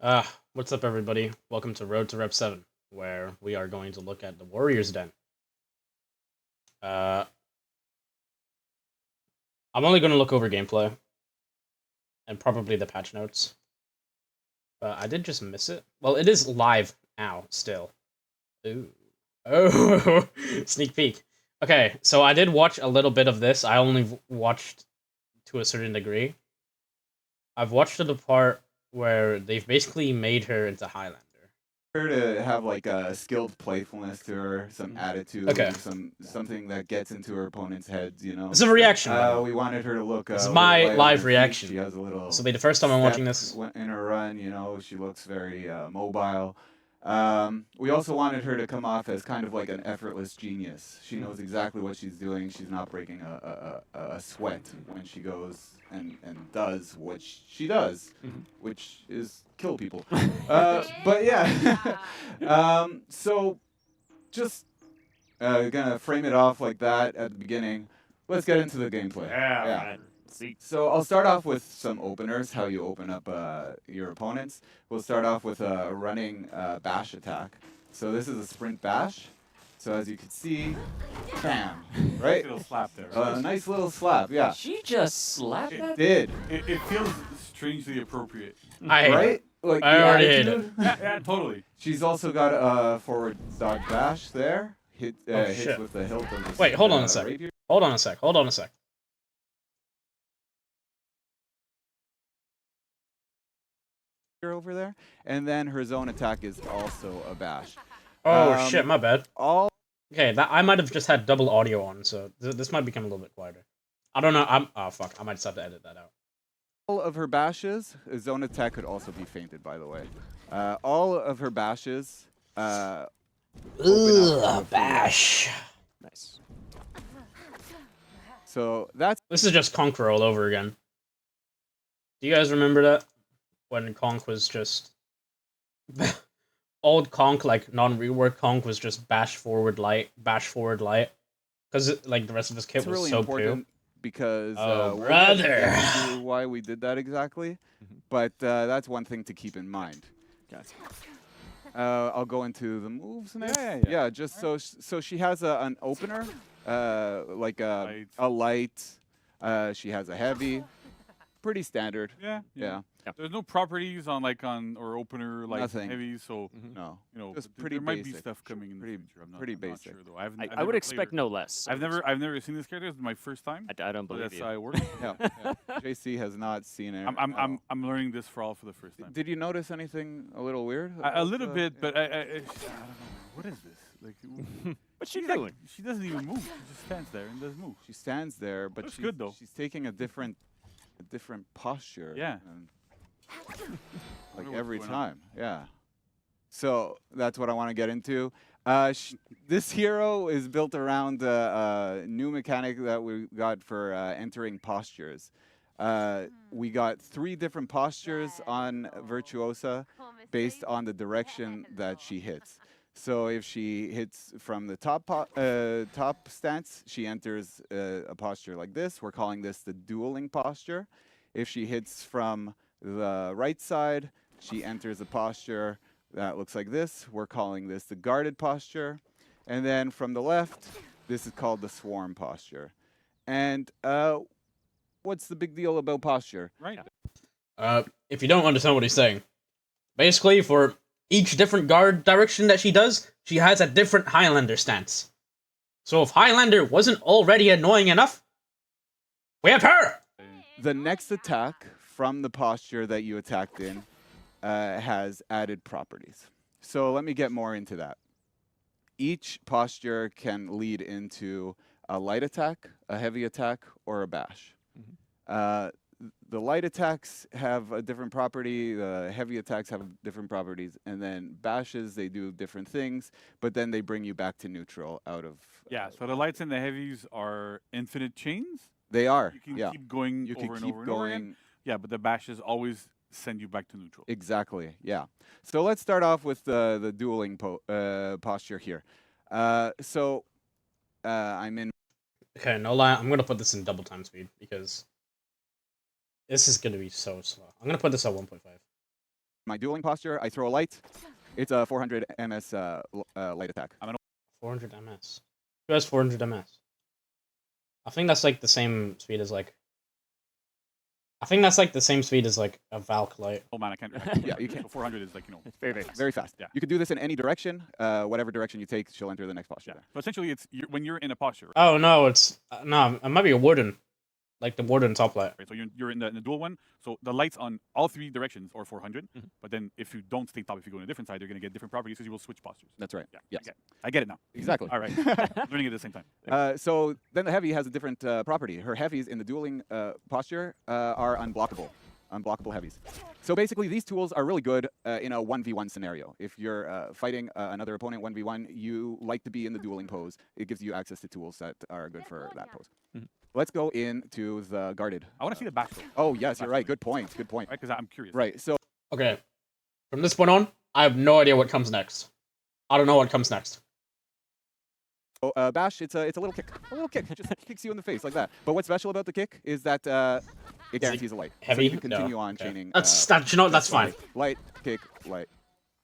What's up, everybody? Welcome to Road to Rep 7, where we are going to look at the Warrior's Den. I'm only going to look over gameplay and probably the patch notes. But I did just miss it. Well, it is live now, still. Ooh. Oh, sneak peek. Okay, so I did watch a little bit of this. I only watched to a certain degree. I've watched to the part where they've basically made her into Highlander. Her to have like a skilled playfulness to her, some attitude, Okay. something that gets into her opponent's heads. This is a reaction. We wanted her to look. This is a my little light on live her feet. reaction. She has a little. This will be the first time I'm watching this. In her run, she looks very mobile. We also wanted her to come off as kind of like an effortless genius. She knows exactly what she's doing. She's not breaking a sweat when she goes and does what she does, which is kill people. But yeah, so just gonna frame it off like that at the beginning. Let's get into the gameplay. Yeah. So I'll start off with some openers, how you open up your opponents. We'll start off with a running bash attack. So this is a sprint bash. So as you can see, bam, right? Little slap there. A nice little slap, yeah. She just slapped It that? did, It feels strangely appropriate. I hate right? Like I the already hate attitude. Yeah, totally. She's also got a forward dodge bash there. Hits shit. with the hilt of the Wait, hold on a sec. rapier. Hold on a sec. Hold on a sec. Over there, and then her zone attack is also a bash. Oh shit, my bad. All Okay, that I might have just had double audio on, so this might become a little bit quieter. I don't know. Oh fuck, I might just have to edit that out. of her bashes, zone attack could also be feinted, by the way. All of her bashes. Open up bash. Nice. So that's This is just conq all over again. Do you guys remember that when conq was just old conq, like non-rework conq, was just bash forward light, because like the rest of his kit it's was really so important because Oh, we'll get brother. into why we did that exactly. But that's one thing to keep in mind. Gotcha. I'll go into the moves next. Yeah. Just so she has an opener, like Light. a light. She has a heavy, pretty standard. Yeah. Yeah. There's no properties or opener like Nothing. heavy, so No. but Just there pretty might be basic. stuff coming in Pretty- the future. I'm pretty not basic. sure though. I never would played expect her. no less. I've never seen this character. This is my first time. I don't So believe that's you. how it works. Yeah. JC has not seen it. I'm learning this for the first time. Did you notice anything a little weird? A about, little bit, but I don't know. What is this? Like, What's she she's like- doing? she doesn't even move. She just stands there and doesn't move. She stands there, but Looks good, though. she's taking a different posture. Yeah. and, like wonder what's every going on. time. Yeah. So that's what I want to get into. This hero is built around a new mechanic that we got for entering postures. We got 3 different postures on Virtuosa based on the direction that she hits. So if she hits from the top stance, she enters a posture like this. We're calling this the dueling posture. If she hits from the right side, she enters a posture that looks like this. We're calling this the guarded posture. And then from the left, this is called the swarm posture. And what's the big deal about posture? Right. If you don't understand what he's saying, basically for each different guard direction that she does, she has a different Highlander stance. So if Highlander wasn't already annoying enough, we have her! The next attack from the posture that you attacked in has added properties. So let me get more into that. Each posture can lead into a light attack, a heavy attack, or a bash. The light attacks have a different property, the heavy attacks have different properties, and then bashes, they do different things, but then they bring you back to neutral out of... Yeah. So the lights and the heavies are infinite chains. They are, You can yeah. keep going You over can and keep over and over again. going... Yeah, but the bashes always send you back to neutral. Exactly, yeah. So let's start off with the dueling posture here. I'm in... Okay, no lie, I'm gonna put this in double time speed because this is gonna be so slow. I'm gonna put this at 1.5. my dueling posture, I throw a light. It's a 400 ms light attack. 400 ms. Who has 400 ms? I think that's like the same speed as like. I think that's like the same speed as like a Valk light. Oh man, I can't. Yeah, you can't. So 400 is like It's very, very fast. Very fast. Yeah. You can do this in any direction. Whatever direction you take, she'll enter the next posture. Yeah. So essentially, it's when you're in a posture. Oh no, it's no. It might be a wooden, like the wooden top light. Right, so you're in the dual one. So the lights on all 3 directions are 400. But then if you don't stay top, if you go on a different side, you're going to get different properties because you will switch postures. That's right. Yeah. Yes. Okay. I get it now. Exactly. All right. Learning it at the same time. So then the heavy has a different property. Her heavies in the dueling posture are unblockable. Unblockable heavies. So basically, these tools are really good in a 1v1 scenario. If you're fighting another opponent 1v1, you like to be in the dueling pose. It gives you access to tools that are good for that pose. Let's go into the guarded. I want to see the back though. Oh, yes, you're right. Good point. Good point. Right, because I'm curious. Right. So Okay, from this point on, I have no idea what comes next. I don't know what comes next. bash, it's a little kick. A little kick. Just kicks you in the face like that. But what's special about the kick is that it guarantees a light. Heavy? So you can No. continue on Okay. chaining. That's you know that's fine. Light, kick, light.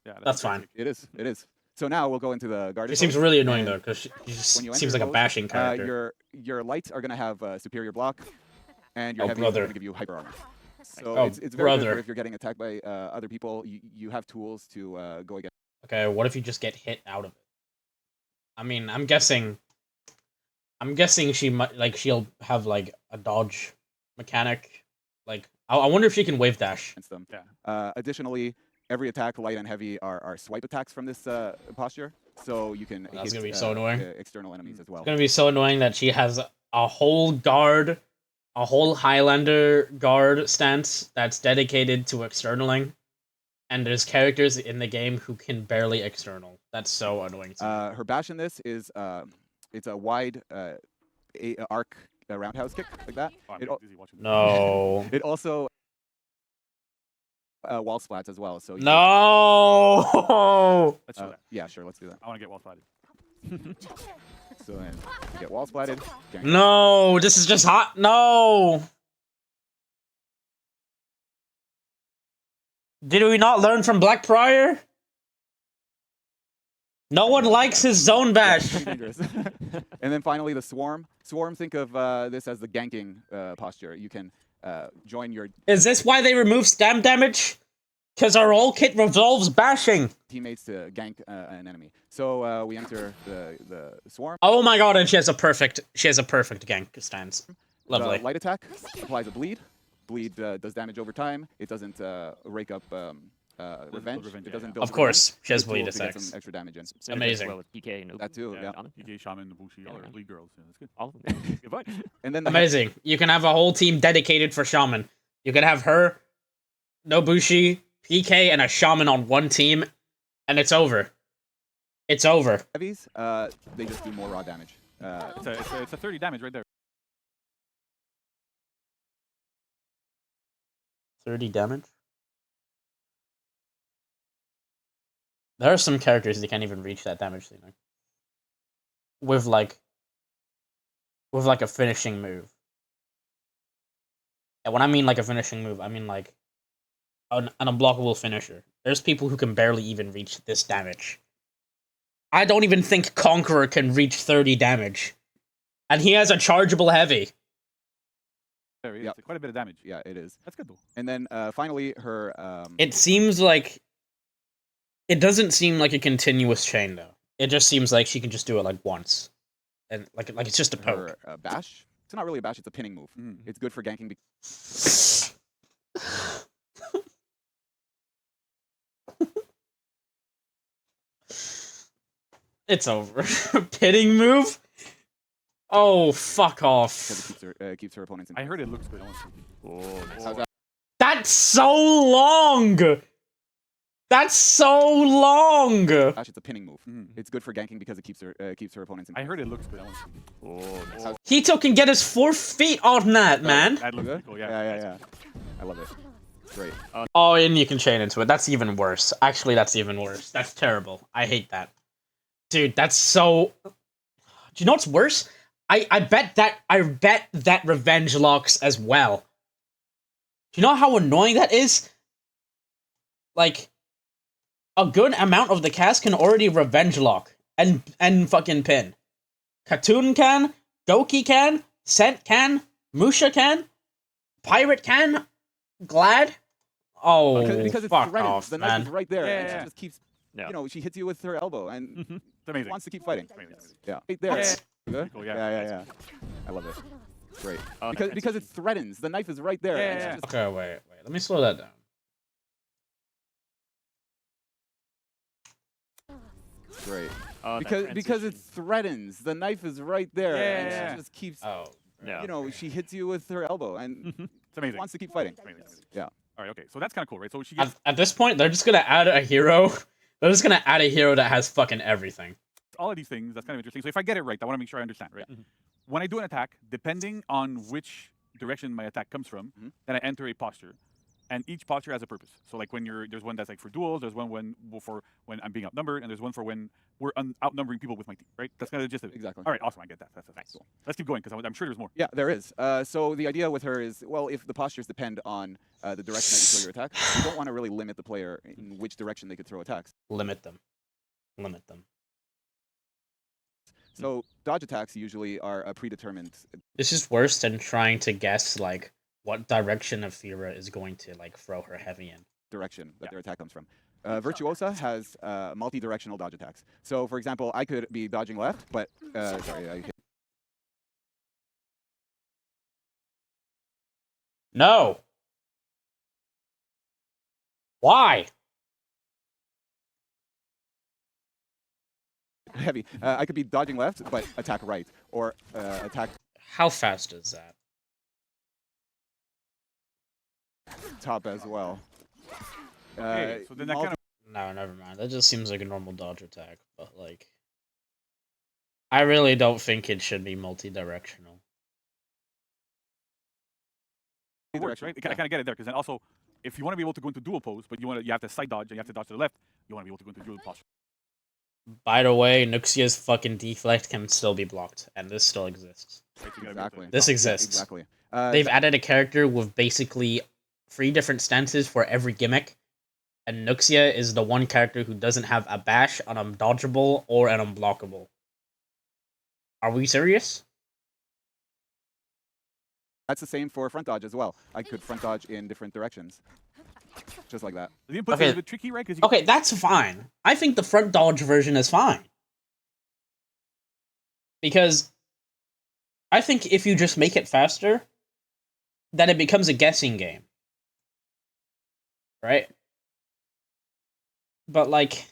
Yeah, That's fine. It is. It is. So now we'll go into the guarded. She seems pose, really annoying and though, because she just when you seems enter like a those, bashing character. Your lights are going to have superior block, and your Oh, heavy is brother. going to give you hyper armor. So Oh, it's very good brother. for if you're getting attacked by other people. You have tools to go against. Okay, what if you just get hit out of it? I mean, I'm guessing she might like she'll have like a dodge mechanic. Like, I wonder if she can wave dash. them. Yeah. Additionally, every attack, light and heavy, are swipe attacks from this posture. So you can That's hit gonna be so annoying. external enemies as well. It's gonna be so annoying that she has a whole guard, a whole Highlander guard stance that's dedicated to externaling, and there's characters in the game who can barely external. That's so annoying to me. Her bash in this is it's a wide arc roundhouse kick like that. Oh, I'm It al- busy watching this. No. It also wall splats as well. So you No. Let's show that. yeah, sure, let's do that. I want to get wall spotted. So then you get wall splatted. gank. No, this is just hot. No. Did we not learn from Black Prior? No one likes his zone bash. Pretty dangerous. And then finally the swarm. Swarm, think of this as the ganking posture. You can join your Is this why they removed stam damage? Because our whole kit revolves bashing. teammates to gank an enemy. So we enter the swarm. Oh my god, and she has a perfect gank stance. Lovely. The light attack applies a bleed. Bleed does damage over time. It doesn't rake up revenge. revenge, It yeah, doesn't yeah. build Of course, revenge. she has Good tool bleed to get attacks. some extra damage in. Synergize Amazing. Well with PK and That too, yeah. Shaman. PK, Shaman, Nobushi, all Yeah. our bleed girls. Yeah, that's good. All of them. Good point. And then the Amazing. You can have a whole team dedicated for Shaman. You can have her, Nobushi, PK, and a Shaman on one team, and it's over. It's over. heavies, they just do more raw damage. It's a 30 damage right there. 30 damage? There are some characters that can't even reach that damage ceiling. With like a finishing move. And when I mean like a finishing move, I mean like an unblockable finisher. There's people who can barely even reach this damage. I don't even think Conqueror can reach 30 damage. And he has a chargeable heavy. There, Yep. it's quite a bit of damage. Yeah, it is. That's good though. And then finally her It seems like it doesn't seem like a continuous chain though. It just seems like she can just do it like once, and like it's just a poke. her bash. It's not really a bash. It's a pinning move. Mm. It's good for ganking. It's over. Pitting move. Oh, fuck Because off. it keeps her opponents in. I heard it looks good. I want to see. Oh, How's that? That's so long. That's so long. Bash, it's a pinning move. Mm. It's good for ganking because it keeps her opponents in. I heard it looks good. I want to see. oh, Hito can get his 4 feet on that, man. That looks Good? pretty cool. Yeah. Yeah. I love it. It's great. Oh, and you can chain into it. That's even worse. Actually, that's even worse. That's terrible. I hate that. Dude, that's so... Do you know what's worse? I bet that revenge locks as well. Do you know how annoying that is? like a good amount of the cast can already revenge lock and fucking pin. Katoon can, Doki can, Scent can, Musha can, Pirate can, Glad. Oh, because it's fuck threatened. off, The man. knife is right there, and Yeah. she just keeps, Yeah. you know, she hits you with her elbow and It's amazing. wants to keep fighting. It's amazing. Yeah, right there. Yeah. Good? Cool, Yeah. I love it. Great. Oh, Because it threatens. The knife is right there. and she Yeah. just- Okay, wait. Let me slow that down. Great. Oh, that Because it transition. threatens. The knife is right there, and Yeah. she just keeps, Oh, Yeah. you know, she hits you with her elbow and It's amazing. wants to keep fighting. It's amazing. Yeah. All right. Okay. So that's kind of cool, right? So she gets at this point, they're just gonna add a hero. They're just gonna add a hero that has fucking everything. all of these things. That's kind of interesting. So if I get it right, I want to make sure I understand, right? Yeah. When I do an attack, depending on which direction my attack comes from, then I enter a posture. And each posture has a purpose. So like when there's one that's like for duels, there's one for when I'm being outnumbered, and there's one for when we're outnumbering people with my team, right? That's kind of the gist of it. Exactly. All right, awesome. I get that. That's Nice. cool. Let's keep going because I'm sure there's more. Yeah, there is. So the idea with her is, well, if the postures depend on the direction that you throw your attack, you don't want to really limit the player in which direction they could throw attacks. Limit them. Limit them. So dodge attacks usually are predetermined. This is worse than trying to guess like what direction of Fira is going to like throw her heavy in. Direction that their attack comes from. Virtuosa has multi-directional dodge attacks. So, for example, I could be dodging left, but sorry, I hit. No. Why? Heavy. I could be dodging left, but attack right, or attack How fast is that? top as well. Okay, so then that kind of No, never mind. That just seems like a normal dodge attack, but like I really don't think it should be multi-directional. works, right? I kind of get it there because then also, if you want to be able to go into dual pose, but you have to side dodge and you have to dodge to the left, you want to be able to go into dual posture. By the way, Nuxia's fucking deflect can still be blocked, and this still exists. Right? So you gotta be able Exactly. to- This Yeah, exists. exactly. They've added a character with basically 3 different stances for every gimmick, and Nuxia is the one character who doesn't have a bash, an undodgeable, or an unblockable. Are we serious? That's the same for front dodge as well. I could front dodge in different directions, just like that. The input's Okay. a bit tricky, right? Because Okay, that's fine. I think the front dodge version is fine. Because I think if you just make it faster, then it becomes a guessing game. Right? But like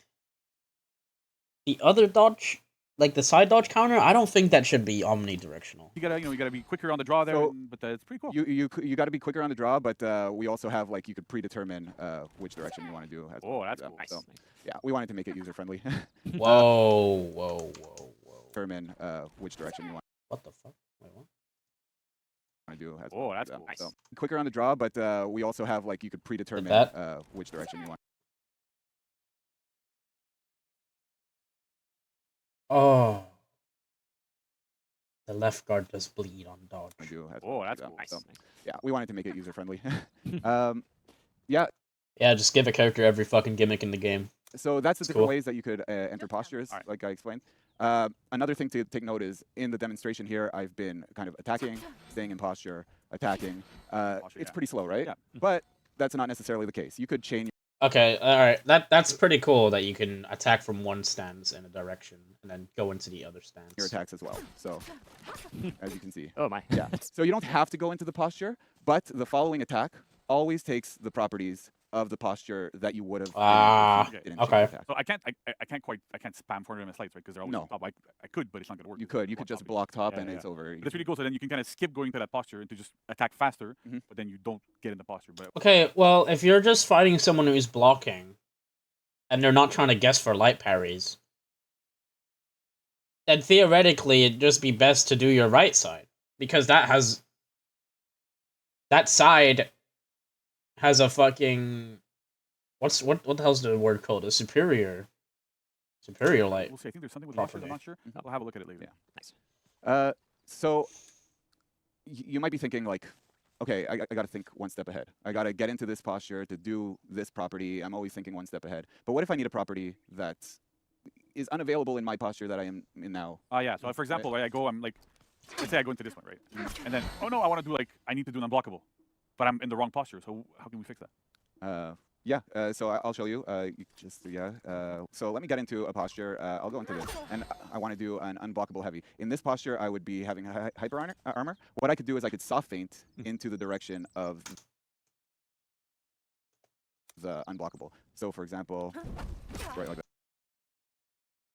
the other dodge, like the side dodge counter, I don't think that should be omnidirectional. you gotta be quicker on the draw there, So, but it's pretty cool. You got to be quicker on the draw, but we also have like you could predetermine which direction you want to do. As Oh, well. that's Yeah, cool. Nice. so, yeah, we wanted to make it user friendly. Whoa. Determine which direction you want What the fuck? Wait, what? to do. As Oh, well. that's Yeah, cool. so, quicker on the draw, but we also have like you could predetermine that? which direction you want Oh. The left guard does bleed on dodge. to do. As Oh, well. that's Yeah, cool. Nice. so, Nice. yeah, we wanted to make it user friendly. Yeah, just give a character every fucking gimmick in the game. So that's the It's different cool. ways that you could enter postures, Alright. like I explained. Another thing to take note is in the demonstration here, I've been kind of attacking, staying in posture, attacking. It's yeah. pretty slow, right? Yeah. But that's not necessarily the case. You could chain Okay, alright. That's pretty cool that you can attack from one stance in a direction and then go into the other stance. your attacks as well. So, as you can see. Oh my. Yeah. So you don't have to go into the posture, but the following attack always takes the properties of the posture that you would have. Okay. So I can't spam 400 MS lights, right? Because they're always No. on top. I could, but it's not gonna work. You because could. You it's could just on top. block top Yeah, and yeah, it's over. But it's really cool. So then you can kind of skip going to that posture and to just attack faster, Mhm. but then you don't get in the posture. But Okay, well, if you're just fighting someone who's blocking, and they're not trying to guess for light parries, then theoretically it'd just be best to do your right side. Because that side has a fucking... What the hell's the word called? A superior light. we'll see. I think there's something with launchers. I'm property. not sure. We'll have a look at it later. Yeah. So you might be thinking like, okay, I got to think one step ahead. I got to get into this posture to do this property. I'm always thinking one step ahead. But what if I need a property that is unavailable in my posture that I am in now? Yeah. So for example, right, I'm like, let's say I go into this one, right? And then, oh no, I need to do an unblockable, but I'm in the wrong posture. So how can we fix that? Yeah, so I'll show you. So let me get into a posture. I'll go into this, and I want to do an unblockable heavy. In this posture, I would be having hyper armor. What I could do is I could soft feint into the direction of the unblockable. So for example, right like that.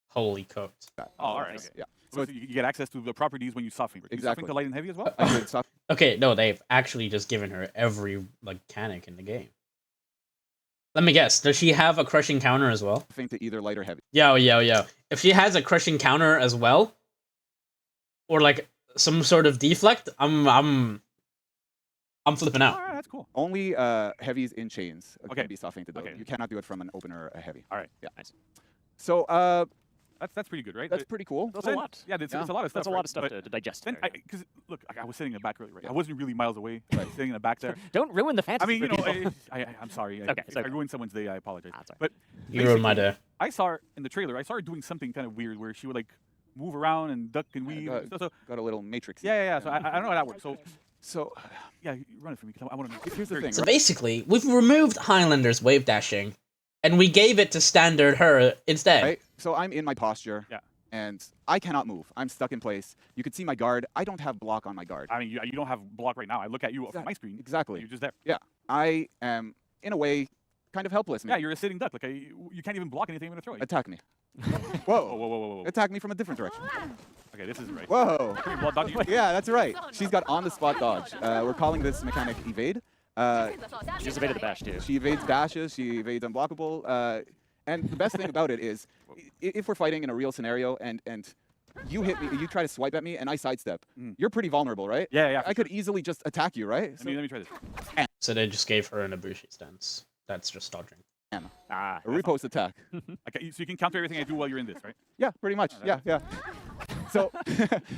Holy cooked. Oh, all right. Okay. Yeah. So you get access to the properties when you soft feint. Exactly. You soft feint to light and heavy as well? I could soft Okay, no, they've actually just given her every mechanic in the game. Let me guess. Does she have a crushing counter as well? feint to either light or heavy. Yo. If she has a crushing counter as well, or like some sort of deflect, I'm flipping out. All right, that's cool. Only heavies in chains Okay. can be soft feinted though. Okay. You cannot do it from an opener a heavy. All right. Yeah. Nice. So That's pretty good, right? that's pretty cool. That's a lot. Yeah, it's a lot of stuff. That's a lot of stuff But to digest. then, there, because look, I was sitting in the back earlier, right? I wasn't really miles away. Sitting in the back there. Don't ruin the fantasy. I mean, you for know, people. I'm sorry. Okay, If I ruined someone's day, I apologize. Ah, it's all But You ruined my day. I saw her in the trailer. I saw her doing something kind of weird where she would like move around and duck and weave. got- and stuff. So Got a little matrix. yeah. So I don't know how that works. So Yeah, you run it for me because I want to. here's the thing. So basically, we've removed Highlander's wave dashing, and we gave it to standard her instead. Right? So I'm in my posture. Yeah. And I cannot move. I'm stuck in place. You can see my guard. I don't have block on my guard. I mean, you don't have block right now. I look at you from my screen. Exactly. You're just there. I am, in a way, kind of helpless. Yeah, you're a sitting duck. Like you can't even block anything I'm gonna throw at you. Attack me. Whoa, Whoa. Attack me from a different direction. Okay, this is right. Whoa. Pretty well done. Yeah, that's right. She's got on-the-spot dodge. We're calling this mechanic evade. She's evaded the bash too. She evades bashes. She evades unblockable. And the best thing about it is, if we're fighting in a real scenario and you hit me, you try to swipe at me, and I sidestep, you're pretty vulnerable, right? Yeah. I could easily just attack you, right? Let me try this. So they just gave her an Ibushi stance. That's just dodging. Ah, A riposte attack. Okay, so you can counter everything I do while you're in this, right? Yeah, pretty much. Yeah. So,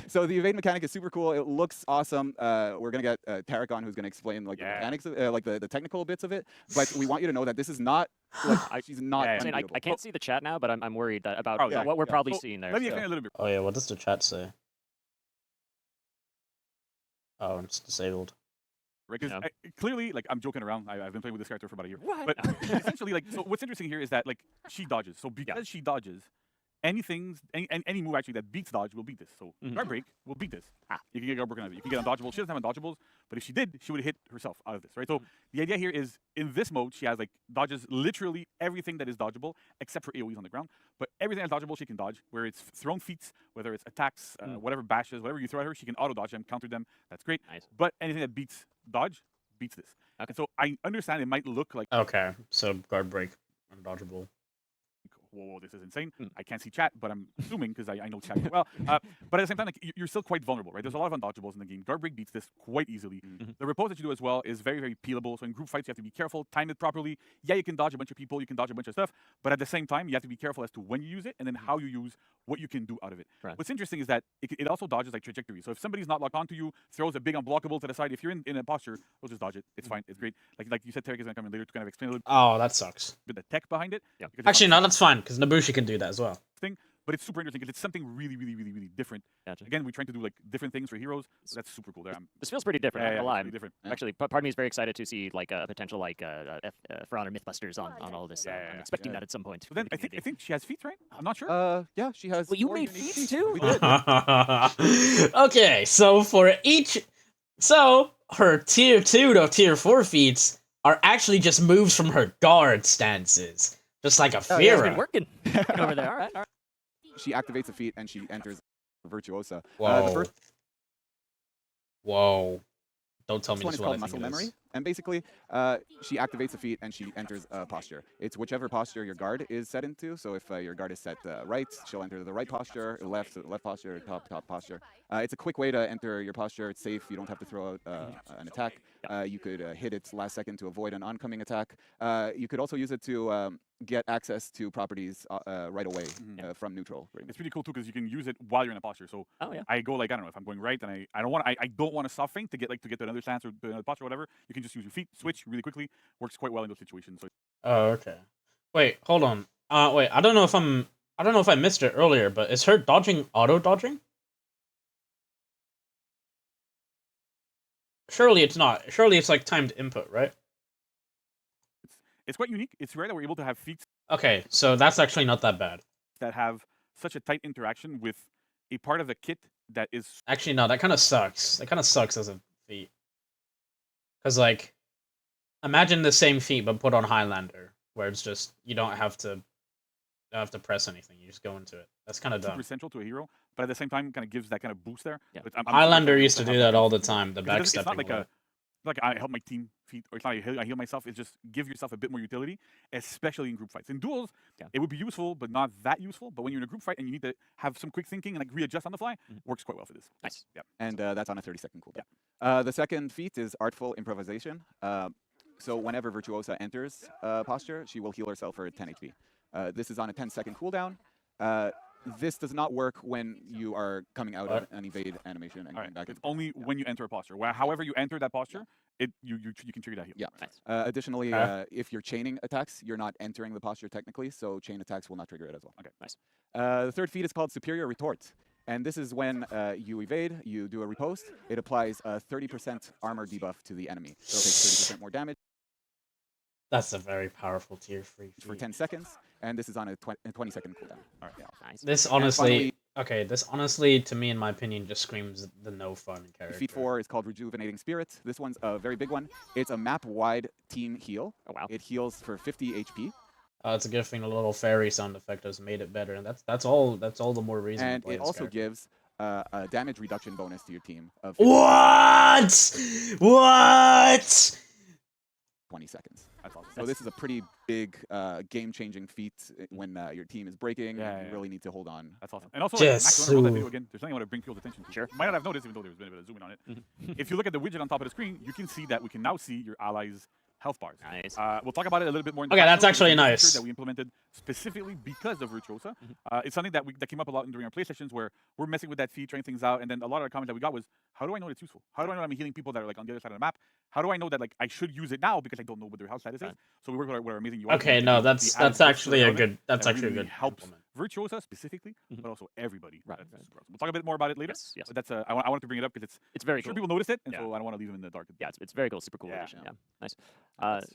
so the evade mechanic is super cool. It looks awesome. We're gonna get Tarek on, who's gonna explain like the mechanics, like the technical bits of it. But we want you to know that this is not like she's not. Yeah, I mean, unbeatable. I can't see the chat now, but I'm worried that about Oh, yeah, what we're yeah. probably So, seeing there. Let me so. explain a little bit. Oh yeah, what does the chat say? Oh, it's disabled. Right? Because Yeah. clearly, like, I'm joking around. I've been playing with this character for about a year. What? But essentially, like, so what's interesting here is that, like, she dodges. So because she dodges, any move actually that beats dodge will beat this. So guard break will beat this. You can get guard break out of it. You can get undodgeable. She doesn't have undodgeables, but if she did, she would have hit herself out of this, right? So the idea here is, in this mode, she has, like, dodges literally everything that is dodgeable, except for AoEs on the ground. But everything that's dodgeable, she can dodge, where it's thrown feats, whether it's attacks, whatever bashes, whatever you throw at her, she can auto-dodge them, counter them. That's great. Nice. But anything that beats dodge, beats this. Okay. So I understand it might look like, Okay, so guard break, undodgeable. whoa, this is insane. I can't see chat, but I'm assuming because I know chat well. But at the same time, like, you're still quite vulnerable, right? There's a lot of undodgeables in the game. Guard break beats this quite easily. The repose that you do as well is very, very peelable. So in group fights, you have to be careful, time it properly. Yeah, you can dodge a bunch of people, you can dodge a bunch of stuff, but at the same time, you have to be careful as to when you use it and then how you use what you can do out of it. Right. What's interesting is that it also dodges like trajectory. So if somebody's not locked onto you, throws a big unblockable to the side, if you're in a posture, we'll just dodge it. It's fine. It's great. Like you said, Tarek is going to come in later to kind of explain a little Oh, that sucks. bit the tech behind it. Yeah. because it's Actually, not no, that's fine because Nabushi can do that as well. thing, but it's super interesting because it's something really, really, really, really different. Gotcha. Again, we're trying to do like different things for heroes. So that's super cool. There, This feels pretty different. yeah, I'm yeah, not gonna lie. pretty different. Actually, part of me is very excited to see like a potential like For Honor Mythbusters on all of this. Yeah, I'm expecting yeah. that at some point. So then for the I think community. she has feats, right? I'm not sure. Yeah, she has. Well, you 4 made unique feats too? We did. Okay, so for each, so her tier 2 to tier 4 feats are actually just moves from her guard stances, just like a Oh, It's Fira. been working over there. All right. She activates a feat and she enters Virtuosa. The Whoa. first Whoa! Don't tell me one this is is what I called think Muscle it Memory, is. And basically, she activates a feat and she enters a posture. It's whichever posture your guard is set into. So if your guard is set right, she'll enter the right posture, left posture, top posture. It's a quick way to enter your posture. It's safe. You don't have to throw out an attack. You could hit it last second to avoid an oncoming attack. You could also use it to get access to properties right away from neutral. It's pretty cool too because you can use it while you're in a posture. So yeah. I go like I don't know if I'm going right and I don't want to soft feint to get to another stance or to another posture or whatever. You can just use your feet, switch really quickly. Works quite well in those situations. So. Oh, okay. Wait, hold on. Wait, I don't know if I missed it earlier, but is her dodging auto dodging? Surely it's not. Surely it's like timed input, right? It's quite unique. It's rare that we're able to have feats Okay, so that's actually not that bad. that have such a tight interaction with a part of the kit that is... Actually, no, that kind of sucks. That kind of sucks as a feat. Because, like, imagine the same feat but put on Highlander, where it's just, you don't have to press anything. You just go into it. That's kind of dumb. super central to a hero, but at the same time kind of gives that kind of boost there. Yeah. But I'm Highlander super used to excited do to have that all kind the of time, the because backstepping. it's not like I help my team feat, or it's not I heal myself. It's just give yourself a bit more utility, especially in group fights. In duels, it would be useful, but not that useful. But when you're in a group fight and you need to have some quick thinking and like readjust on the fly, works quite well for this. Nice. Yeah. And that's on a 30-second cooldown. The second feat is Artful Improvisation. So whenever Virtuosa enters posture, she will heal herself for 10 HP. This is on a 10-second cooldown. This does not work when you are coming out of an evade animation and going back. It's only when you enter a posture. However you enter that posture, you can trigger that heal. Yeah. Nice. Additionally, if you're chaining attacks, you're not entering the posture technically, so chain attacks will not trigger it as well. Okay. Nice. The third feat is called Superior Retort. And this is when you evade, you do a riposte. It applies a 30% armor debuff to the enemy. So it takes 30% more damage. That's a very powerful tier 3 for 10 seconds, and this is on a 20-second cooldown. All right. Yeah. Nice. This honestly, to me, in my opinion, just screams the no fun character. Feat 4 is called Rejuvenating Spirit. This one's a very big one. It's a map-wide team heal. Oh, wow. It heals for 50 HP. It's a good thing the little fairy sound effect has made it better, and that's all the more reason. And to play it this also character. gives a damage reduction bonus to your team of 50 What? 20 seconds. That's awesome. So this is a pretty big game-changing feat when your team is breaking. Yeah, you really need to hold on. That's awesome. And also, like, Max, when I roll that Jesu. video again, there's something I want to bring people's attention to. Sure. You might not have noticed, even though there's been a bit of zoom in on it. If you look at the widget on top of the screen, you can see that we can now see your allies' health bars. Nice. We'll talk about it a little bit more in the Okay, that's episode. actually It's a feature nice. that we implemented specifically because of Virtuosa. It's something that came up a lot during our play sessions where we're messing with that feat, trying things out, and then a lot of the comments that we got was, how do I know it's useful? How do I know I'm healing people that are like on the other side of the map? How do I know that like I should use it now because I don't know what their health status is? So we work with our amazing UI. Okay, team no, to that's add boosts to actually the a element good that's that actually really a good helps compliment. Virtuosa specifically, but also everybody. Right, That's right. super awesome. We'll talk a bit more about it later. Yes. Yes. But that's I wanted to bring it up because It's very I'm sure cool. people noticed it, and Yeah. so I don't want to leave them in the dark. Yeah, it's very cool. Super cool Yeah. addition. Yeah. Nice.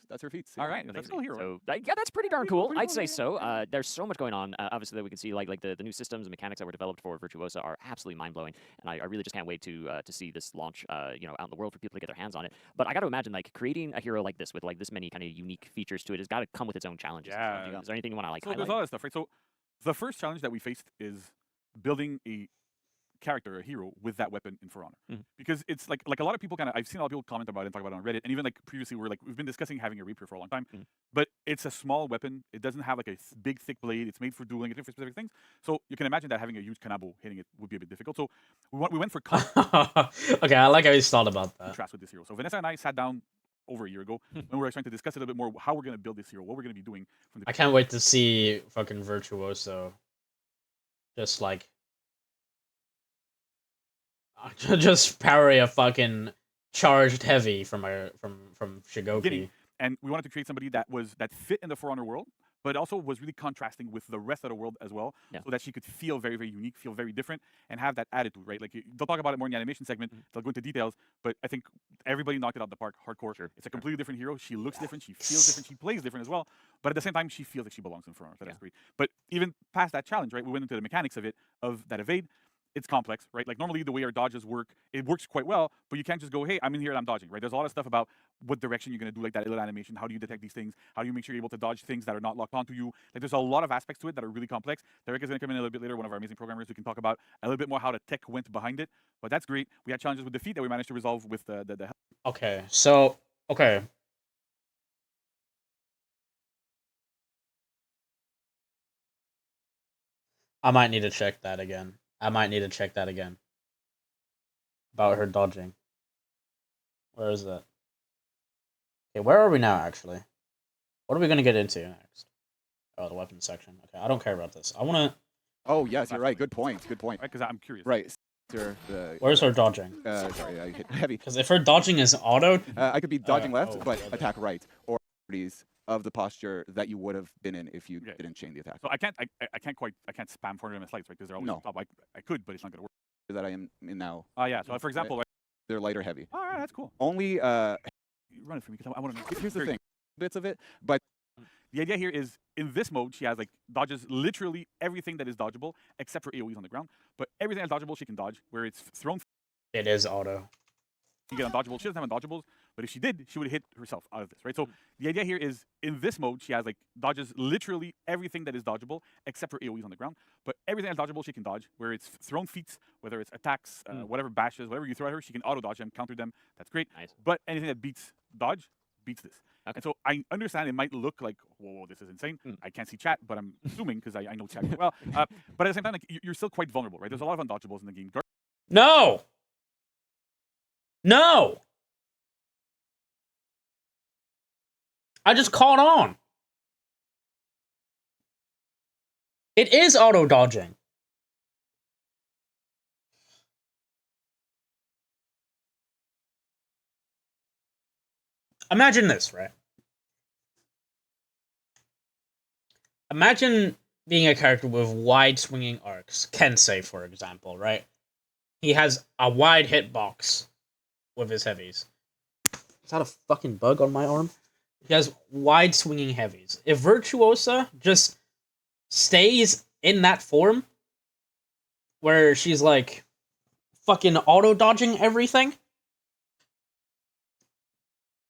That's her feats. All right, that's cool hero. So yeah, that's pretty darn Pretty cool, cool. pretty I'd cool, say yeah. so. There's so much going on. Obviously, that we can see like the new systems and mechanics that were developed for Virtuosa are absolutely mind blowing, and I really just can't wait to see this launch, out in the world for people to get their hands on it. But I got to imagine like creating a hero like this with like this many kind of unique features to it has got to come with its own challenges. Yeah. Is there anything you want to like So there's highlight? all that stuff, right? So the first challenge that we faced is building a character, a hero, with that weapon in For Honor. Because it's like a lot of people I've seen a lot of people comment about it and talk about it on Reddit, and even like previously we've been discussing having a rapier for a long time, but it's a small weapon. It doesn't have like a big thick blade. It's made for dueling. It's made for specific things. So you can imagine that having a huge kanabo hitting it would be a bit difficult. So we went for Okay, I like how you thought about that. contrast with this hero. So Vanessa and I sat down over a year ago when we were trying to discuss it a little bit more, how we're going to build this hero, what we're going to be doing from the I can't wait to see fucking Virtuoso just like just parry a fucking charged heavy from Shigoki. beginning. And we wanted to create somebody that fit in the For Honor world, but also was really contrasting with the rest of the world as well, so that she could feel very, very unique, feel very different, and have that attitude, right? Like they'll talk about it more in the animation segment. They'll go into details, but I think everybody knocked it out of the park. Hardcore. Sure. It's a completely different hero. She looks different. She feels different. She plays different as well. But at the same time, she feels like she belongs in For Honor. So that's great. But even past that challenge, right? We went into the mechanics of it, of that evade. It's complex, right? Like normally the way our dodges work, it works quite well, but you can't just go, hey, I'm in here and I'm dodging, right? There's a lot of stuff about what direction you're going to do, like that little animation. How do you detect these things? How do you make sure you're able to dodge things that are not locked onto you? Like there's a lot of aspects to it that are really complex. Derek is going to come in a little bit later, one of our amazing programmers who can talk about a little bit more how the tech went behind it. But that's great. We had challenges with the feat that we managed to resolve with the Okay, so Okay. I might need to check that again. About her dodging. Where is that? Okay, where are we now, actually? What are we going to get into next? Oh, the weapons section. Okay, I don't care about this. I want to... Oh, yes, you're right. Good point. Good point. Right, because I'm curious. Right. Where's her dodging? Sorry, I hit heavy. Because if her dodging is auto... I could be dodging left, but brother. attack right. Or properties of the posture that you would have been in if you Okay. didn't chain the attack. So I can't spam 400 MS lights, right? Because they're always No. on top. I could, but it's not going to work. That I am in now. Yeah. So for example, They're light or heavy. all right, that's cool. Only Run it for me because I want to know. here's the thing. Bits of it, but The idea here is in this mode, she has like dodges literally everything that is dodgeable except for AoEs on the ground. But everything that's dodgeable, she can dodge. Where it's thrown, It is auto. you get undodgeable. She doesn't have undodgeables, but if she did, she would hit herself out of this, right? So the idea here is in this mode, she has like dodges literally everything that is dodgeable except for AoEs on the ground. But everything that's dodgeable, she can dodge. Where it's thrown feats, whether it's attacks, whatever bashes, whatever you throw at her, she can auto dodge them, counter them. That's great. Nice. But anything that beats dodge beats this. Okay. And so I understand it might look like, whoa, this is insane. I can't see chat, but I'm assuming because I know chat well. But at the same time, like, you're still quite vulnerable, right? There's a lot of undodgeables in the game. No! No! I just caught on. It is auto dodging. Imagine this, right? Imagine being a character with wide swinging arcs. Kensei, for example, right? He has a wide hitbox with his heavies. Is that a fucking bug on my arm? He has wide swinging heavies. If Virtuosa just stays in that form, where she's like fucking auto dodging everything,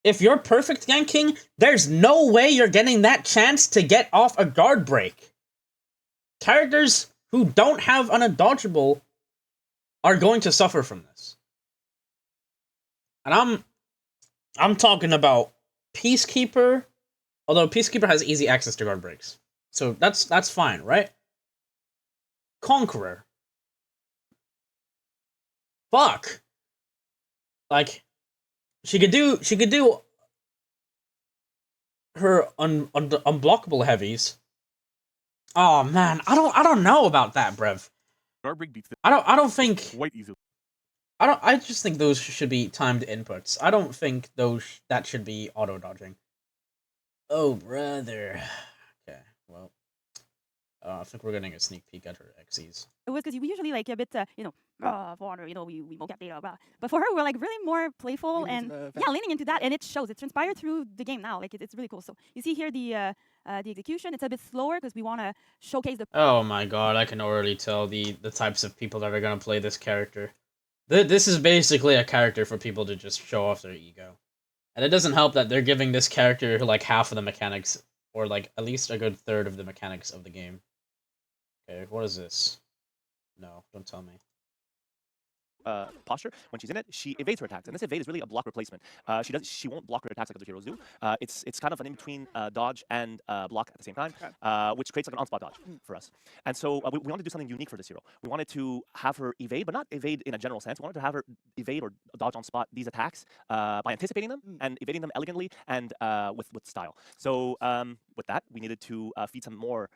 if you're perfect ganking, there's no way you're getting that chance to get off a guard break. Characters who don't have an undodgeable are going to suffer from this. And I'm talking about Peacekeeper, although Peacekeeper has easy access to guard breaks. So that's fine, right? Conqueror. Fuck. Like, she could do her unblockable heavies. Oh man, I don't know about that, Brev. Guard break beats this I don't think quite easily. I just think those should be timed inputs. I don't think that should be auto dodging. Oh brother. Okay, well, I think we're getting a sneak peek at her XCs. It was because we usually like a bit, for we mocap data, blah. But for her, we're like really more playful Leaning and into the leaning into that, and it shows. It's transpired through the game now. Like it's really cool. So you see here the execution. It's a bit slower because we want to showcase the. Oh my god, I can already tell the types of people that are gonna play this character. This is basically a character for people to just show off their ego. And it doesn't help that they're giving this character like half of the mechanics, or like at least a good third of the mechanics of the game. Okay, what is this? No, don't tell me. Posture. When she's in it, she evades her attacks, and this evade is really a block replacement. She won't block her attacks like other heroes do. It's kind of an in between dodge and block at the same time, which creates like an on-spot dodge for us. And so we wanted to do something unique for this hero. We wanted to have her evade, but not evade in a general sense. We wanted to have her evade or dodge on spot these attacks by anticipating them and evading them elegantly and with style. So with that, we needed to feed some more.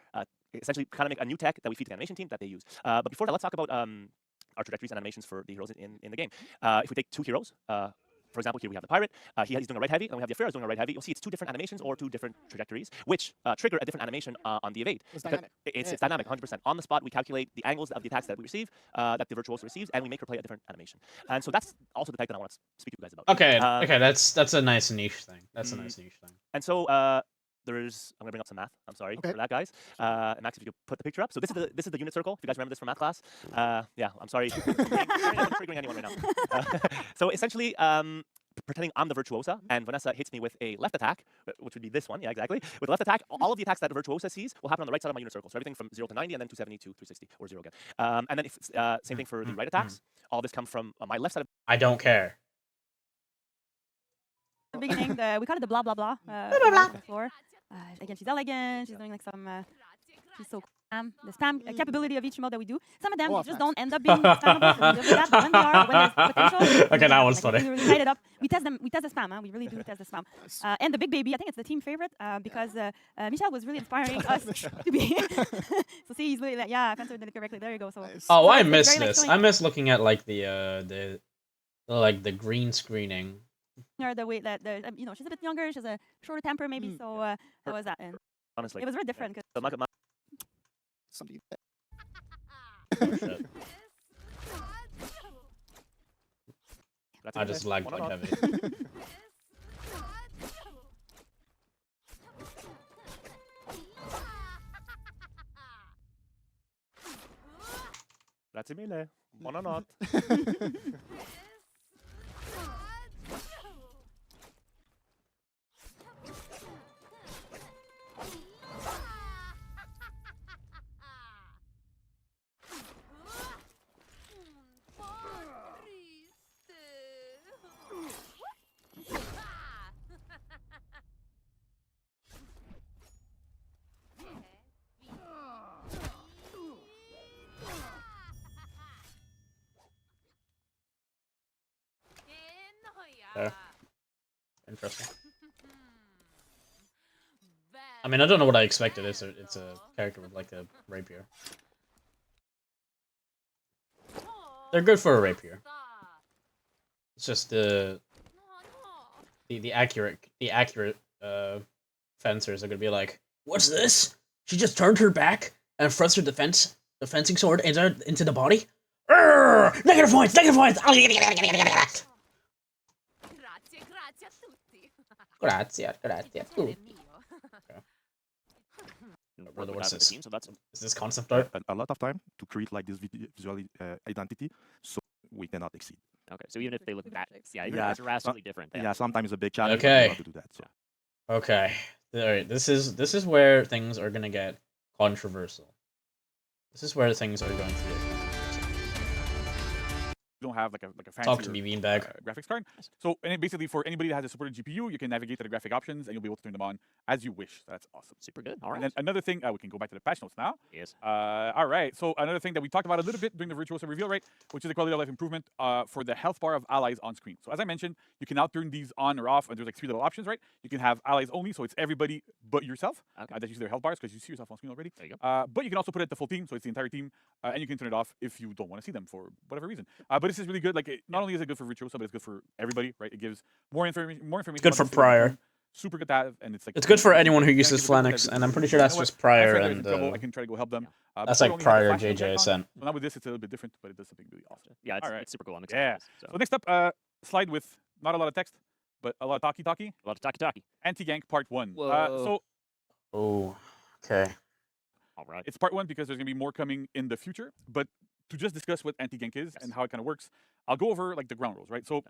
Essentially, kind of make a new tech that we feed to the animation team that they use. But before that, let's talk about our trajectories and animations for the heroes in the game. If we take two heroes, for example, here we have the pirate. He's doing a right heavy, and we have the Affair doing a right heavy. You'll see it's two different animations or two different trajectories, which trigger a different animation on the evade. It's dynamic. It's dynamic, 100%. On the spot, we calculate the angles of the attacks that we receive, that the Virtuoso receives, and we make her play a different animation. And so that's also the type that I want to speak to you guys about. Okay, okay, that's a nice niche thing. That's a nice niche thing. And so I'm gonna bring up some math. I'm sorry for that, guys. Max, if you could put the picture up. So this is the unit circle. If you guys remember this from math class. Yeah, I'm sorry. I'm triggering anyone right now. So essentially, pretending I'm the Virtuosa, and Vanessa hits me with a left attack, which would be this one. Yeah, exactly. With left attack, all of the attacks that the Virtuosa sees will happen on the right side of my unit circle. So everything from 0 to 90, and then 270 to 360, or 0 again. And then if same thing for the right attacks. All this comes from my left side of. I don't care. the beginning. We call it the blah blah blah. On the floor. Again, she's elegant. She's doing like some. She's so cool. The spam capability of each emote that we do. Some of them just don't end up being spammable, so we live with that. But when they are, when there's potential. Okay, that one's funny. We really light it up. We test them. We test the spam. We really do test the spam. And the big baby, I think it's the team favorite because Michel was really inspiring us to be. So see, he's really like, yeah, I answered it correctly. There you go. So. Oh, so I it's miss very, like, this. showing- I miss looking at like the green screening. Her the way that you know, she's a bit younger. She has a shorter temper maybe. So that was that. And Honestly, it was very different. 'Cause so Somebody. Shit. That's I it, just eh? lagged One or like not? heavy. Grazie mille. Buonanotte. There. Interesting. I mean, I don't know what I expected. It's a character with like a rapier. They're good for a rapier. It's just the accurate fencers are gonna be like, what's this? She just turned her back and thrust her the fencing sword into the body. Urgh! Negative points. Negative points. Grazie a tutti. Work What's with the this? team, so that's Is this concept art? A lot of time to create like this visual identity, so we cannot exceed. okay. So even if they look that, even Yeah, if they're drastically different, they Yeah, have to- sometimes it's a big challenge. Okay. But we have to do that. So. Okay. Alright, this is where things are gonna get controversial. This is where things are going to get controversial. You don't have like a fancy Talk to me, beanbag. graphics card. So basically, for anybody that has a supported GPU, you can navigate to the graphic options and you'll be able to turn them on as you wish. That's awesome. super good. All And right. then another thing, we can go back to the patch notes now. Yes. All right. So another thing that we talked about a little bit during the Virtuoso reveal, right, which is the quality of life improvement for the health bar of allies on screen. So as I mentioned, you can now turn these on or off, and there's like 3 little options, right? You can have allies only, so it's everybody but yourself Okay. that use their health bars because you see yourself on screen already. There you go. But you can also put it the full team, so it's the entire team, and you can turn it off if you don't want to see them for whatever reason. But this is really good. Like, not only is it good for Virtuoso, but it's good for everybody, right? It gives more information. It's good about for the state of the Prior. team. Super good to have, and it's like It's good for anyone who yeah, uses give it a look at Flanix, it. and I'm pretty You sure know that's what? just My Prior friend is in and trouble. I can try to go help them. that's Before we like only had the Prior flash notes JJ icon, sent. So now with this, it's a little bit different, but it does something really awesome. Yeah, it's, All right. it's super cool. I'm excited. Yeah. For this, so. So next up, slide with not a lot of text, but a lot of talkie. A lot of talkie. Anti-gank part 1. Whoa. So Oh, okay. All right. it's part 1 because there's gonna be more coming in the future. But to just discuss what anti-gank is and how it kind of works, I'll go over like the ground rules, right? So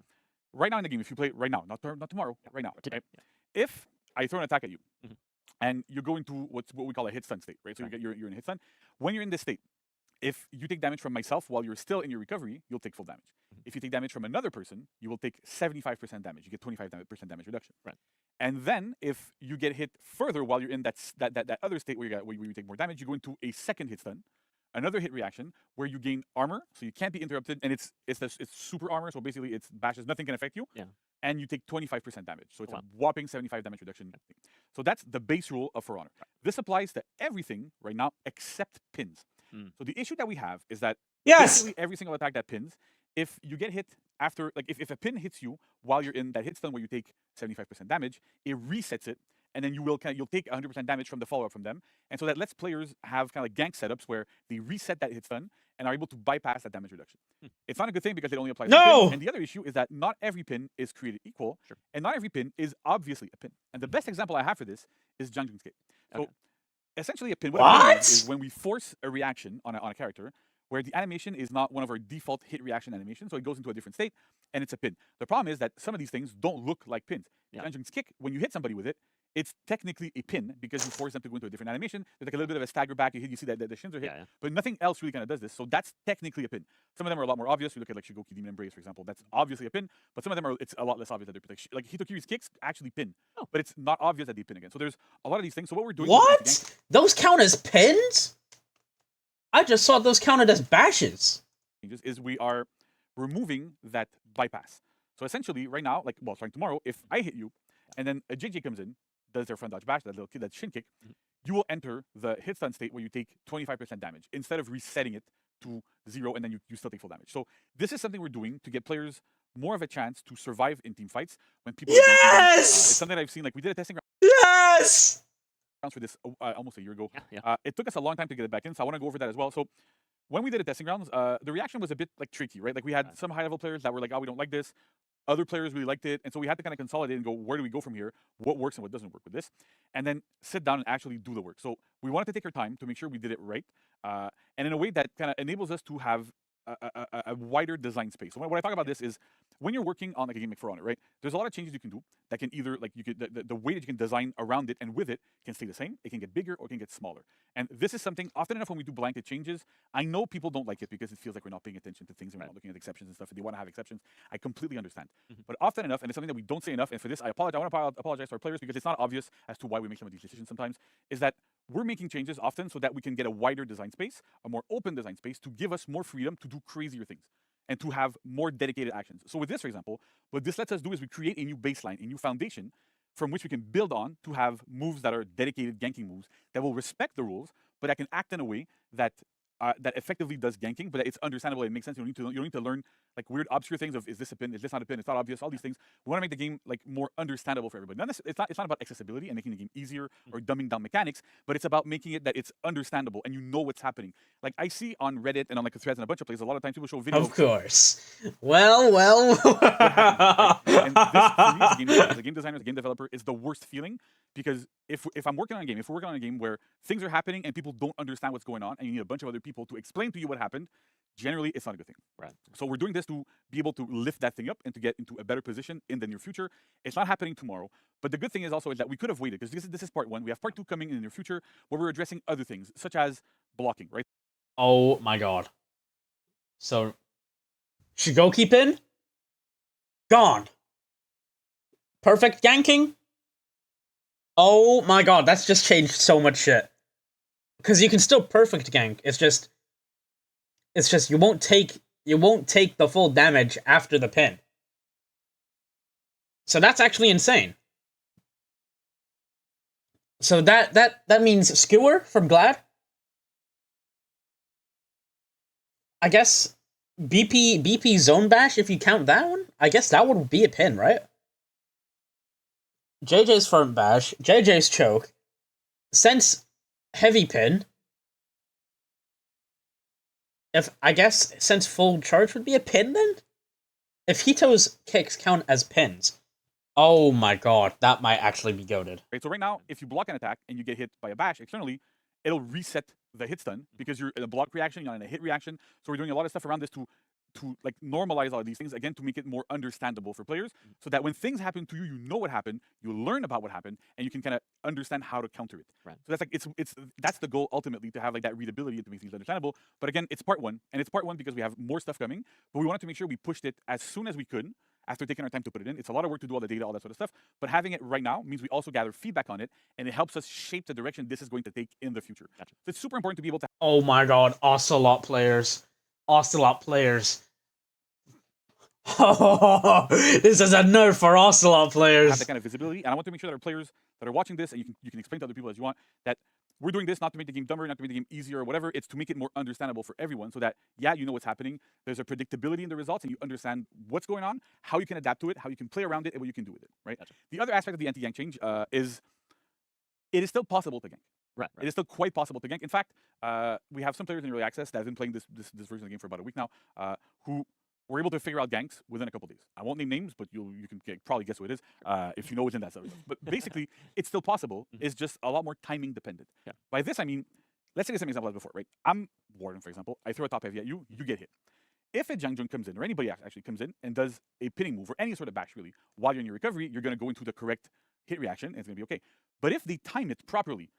right now in the game, if you play it right now, not tomorrow, right now, Today. right? If I throw an attack at you, Mhm. and you go into what we call a hit stun state, right? So you're in a hit stun. When you're in this state, if you take damage from myself while you're still in your recovery, you'll take full damage. If you take damage from another person, you will take 75% damage. You get 25% damage reduction. Right. And then if you get hit further while you're in that other state where you take more damage, you go into a second hit stun, another hit reaction where you gain armor, so you can't be interrupted, and it's super armor, so basically it's bashes, nothing can affect you. Yeah. And you take 25% damage, so it's wow. a whopping 75 damage reduction. So that's the base rule of For Honor. This applies to everything right now except pins. So the issue that we have is that Yes. basically every single attack that pins, if you get hit after, like if a pin hits you while you're in that hit stun where you take 75% damage, it resets it, and then you'll take 100% damage from the follow-up from them. And so that lets players have kind of like gank setups where they reset that hit stun and are able to bypass that damage reduction. It's not a good thing because it only applies to No! pins. And the other issue is that not every pin is created equal, and not every pin is obviously a pin. And the best example I have for this is Jungjung's Gate. So essentially a pin, what a pin is when we force a reaction on a character where the animation is not one of our default hit reaction animations, so it goes into a different state, and it's a pin. The problem is that some of these things don't look like pins. Yeah. Jungjung's Kick, when you hit somebody with it, it's technically a pin because you force them to go into a different animation. There's like a little bit of a stagger back. You hit, you see that the shins are hit, but nothing else really kind of does this. So that's technically a pin. Some of them are a lot more obvious. You look at like Shigoki Demon Embrace, for example. That's obviously a pin, but some of them it's a lot less obvious that they're pin. Like Hitokiri's kicks actually pin, but it's not obvious that they pin again. So there's a lot of these things. So what we're doing? What? Those count as pins? I just saw those counted as bashes. Is we are removing that bypass. So essentially, right now, starting tomorrow, if I hit you, and then a JJ comes in, does their front dodge bash, that little kid, that shin kick, you will enter the hit stun state where you take 25% damage instead of resetting it to 0 and then you still take full damage. So this is something we're doing to get players more of a chance to survive in team fights when people are ganking them. It's something that I've seen. Like we did a testing round for this almost a year ago. It took us a long time to get it back in, so I want to go over that as well. So when we did a testing rounds, the reaction was a bit like tricky, right? Like we had some high level players that were like, oh, we don't like this. Other players really liked it, and so we had to kind of consolidate and go, where do we go from here? What works and what doesn't work with this? And then sit down and actually do the work. So we wanted to take our time to make sure we did it right, and in a way that kind of enables us to have a wider design space. So when I talk about this is when you're working on like a game like For Honor, right? There's a lot of changes you can do that can either like the way that you can design around it and with it can stay the same. It can get bigger or it can get smaller. And this is something often enough when we do blanket changes, I know people don't like it because it feels like we're not paying attention to things and we're not looking at exceptions and stuff. And they want to have exceptions. I completely understand. But often enough, and it's something that we don't say enough. And for this, I apologize. I want to apologize to our players because it's not obvious as to why we make some of these decisions sometimes. Is that we're making changes often so that we can get a wider design space, a more open design space to give us more freedom to do crazier things and to have more dedicated actions. So with this, for example, what this lets us do is we create a new baseline, a new foundation from which we can build on to have moves that are dedicated ganking moves that will respect the rules, but that can act in a way that that effectively does ganking, but it's understandable. It makes sense. You don't need to learn like weird obscure things of is this a pin? Is this not a pin? It's not obvious. All these things. We want to make the game like more understandable for everybody. It's not about accessibility and making the game easier or dumbing down mechanics, but it's about making it that it's understandable and you know what's happening. Like I see on Reddit and on like the threads and a bunch of places, a lot of times people show videos. Of course. Well. What happened, right? And this for me as a game designer, as a game developer, is the worst feeling because if I'm working on a game, if we're working on a game where things are happening and people don't understand what's going on, and you need a bunch of other people to explain to you what happened, generally it's not a good thing. Right. So we're doing this to be able to lift that thing up and to get into a better position in the near future. It's not happening tomorrow, but the good thing is also is that we could have waited because this is part 1. We have part 2 coming in the near future where we're addressing other things such as blocking, right? Oh my god. So Shigoki pin? Gone. Perfect ganking? Oh my god, that's just changed so much shit. Because you can still perfect gank. It's just you won't take the full damage after the pin. So that's actually insane. So that means Skewer from Glad. I guess BP Zone Bash, if you count that one, I guess that would be a pin, right? JJ's front bash, JJ's choke, Sense heavy pin. If I guess Sense full charge would be a pin then? If Hito's kicks count as pins, oh my god, that might actually be goated. Right. So right now, if you block an attack and you get hit by a bash externally, it'll reset the hit stun because you're in a block reaction, you're in a hit reaction. So we're doing a lot of stuff around this to like normalize all of these things again to make it more understandable for players so that when things happen to you, you know what happened, you learn about what happened, and you can kind of understand how to counter it. Right. So that's like that's the goal ultimately, to have like that readability and to make things understandable. But again, it's part 1, and it's part 1 because we have more stuff coming, but we wanted to make sure we pushed it as soon as we could after taking our time to put it in. It's a lot of work to do all the data, all that sort of stuff, but having it right now means we also gather feedback on it, and it helps us shape the direction this is going to take in the future. Gotcha. So it's super important to be able to. Oh my god, Ocelot players. Oh, this is a nerf for Ocelot players. Have that kind of visibility, and I want to make sure that our players that are watching this, and you can explain to other people as you want, that we're doing this not to make the game dumber, not to make the game easier or whatever. It's to make it more understandable for everyone so that, yeah, you know what's happening. There's a predictability in the results and you understand what's going on, how you can adapt to it, how you can play around it, and what you can do with it, right? Gotcha. The other aspect of the anti-gank change is it is still possible to gank. Right. It is still quite possible to gank. In fact, we have some players in early access that have been playing this version of the game for about a week now, who were able to figure out ganks within a couple days. I won't name names, but you can probably guess who it is if you know what's in that stuff. But basically, it's still possible. It's just a lot more timing dependent. Yeah. By this, I mean, let's take the same example as before, right? I'm Warden, for example. I throw a top heavy at you, you get hit. If a Jangjun comes in, or anybody actually comes in and does a pinning move, or any sort of bash really, while you're in your recovery, you're going to go into the correct hit reaction, and it's going to be okay. But if they time it properly,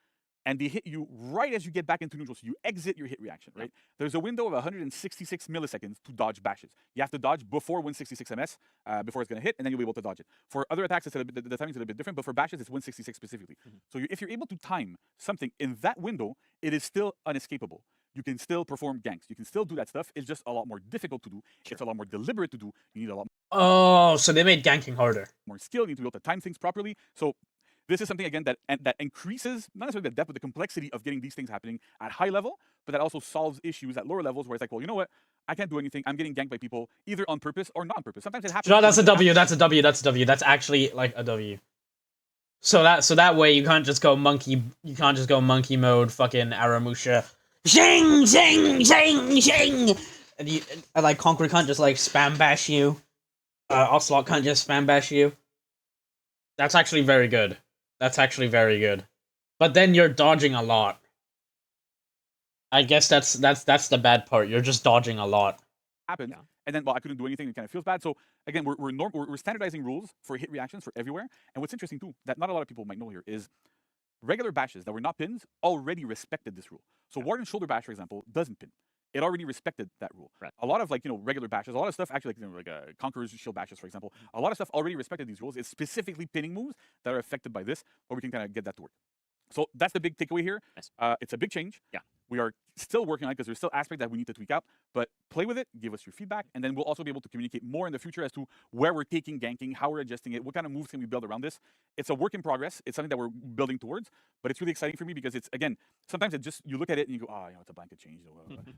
and they hit you right as you get back into neutral, so you exit your hit reaction, right? There's a window of 166 milliseconds to dodge bashes. You have to dodge before 166 ms, before it's going to hit, and then you'll be able to dodge it. For other attacks, it's the timing's a little bit different, but for bashes, it's 166 specifically. So if you're able to time something in that window, it is still unescapable. You can still perform ganks. You can still do that stuff. It's just a lot more difficult to do. It's a lot more deliberate to do. You need a lot Oh, so they made ganking harder. more skill. You need to be able to time things properly. So this is something, again, that increases, not necessarily the depth, but the complexity of getting these things happening at high level, but that also solves issues at lower levels where it's like, well, you know what? I can't do anything. I'm getting ganked by people either on purpose or not on purpose. Sometimes it happens. No, that's a W. That's a W. That's a W. That's actually like a W. So that way you can't just go monkey. You can't just go monkey mode. Fucking Aramusha. Zing zing zing zing. And like conq can't just like spam bash you. Ocelot can't just spam bash you. That's actually very good. That's actually very good. But then you're dodging a lot. I guess that's the bad part. You're just dodging a lot. Happens, and then, well, I couldn't do anything. It kind of feels bad. So again, we're standardizing rules for hit reactions for everywhere. And what's interesting too, that not a lot of people might know here, is regular bashes that were not pins already respected this rule. So Warden's shoulder bash, for example, doesn't pin. It already respected that rule. Right. A lot of regular bashes, a lot of stuff actually like Conqueror's shield bashes, for example, a lot of stuff already respected these rules. It's specifically pinning moves that are affected by this, but we can kind of get that to work. So that's the big takeaway here. Nice. It's a big change. Yeah. We are still working on it because there's still aspects that we need to tweak out, but play with it, give us your feedback, and then we'll also be able to communicate more in the future as to where we're taking ganking, how we're adjusting it, what kind of moves can we build around this. It's a work in progress. It's something that we're building towards, but it's really exciting for me because it's, again, sometimes it just, you look at it and you go, oh, it's a blanket change.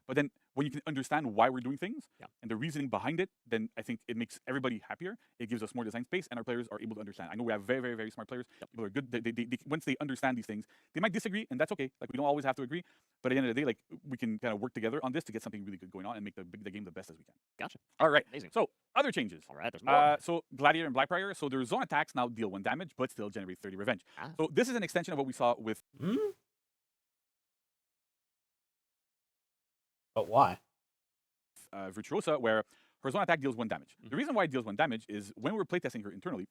But then when you can understand why we're doing things and the reasoning behind it, then I think it makes everybody happier. It gives us more design space, and our players are able to understand. I know we have very, very, very smart players. People are good. They, once they understand these things, they might disagree, and that's okay. Like, we don't always have to agree, but at the end of the day, like, we can kind of work together on this to get something really good going on and make the game the best as we can. Gotcha. All right. Amazing. So other changes. All right, there's more. So Gladiator and Blackbriar. So their zone attacks now deal 1 damage, but still generate 30 revenge. Ah. So this is an extension of what we saw with. But why? Virtuosa, where her zone attack deals 1 damage. The reason why it deals 1 damage is when we were playtesting her internally,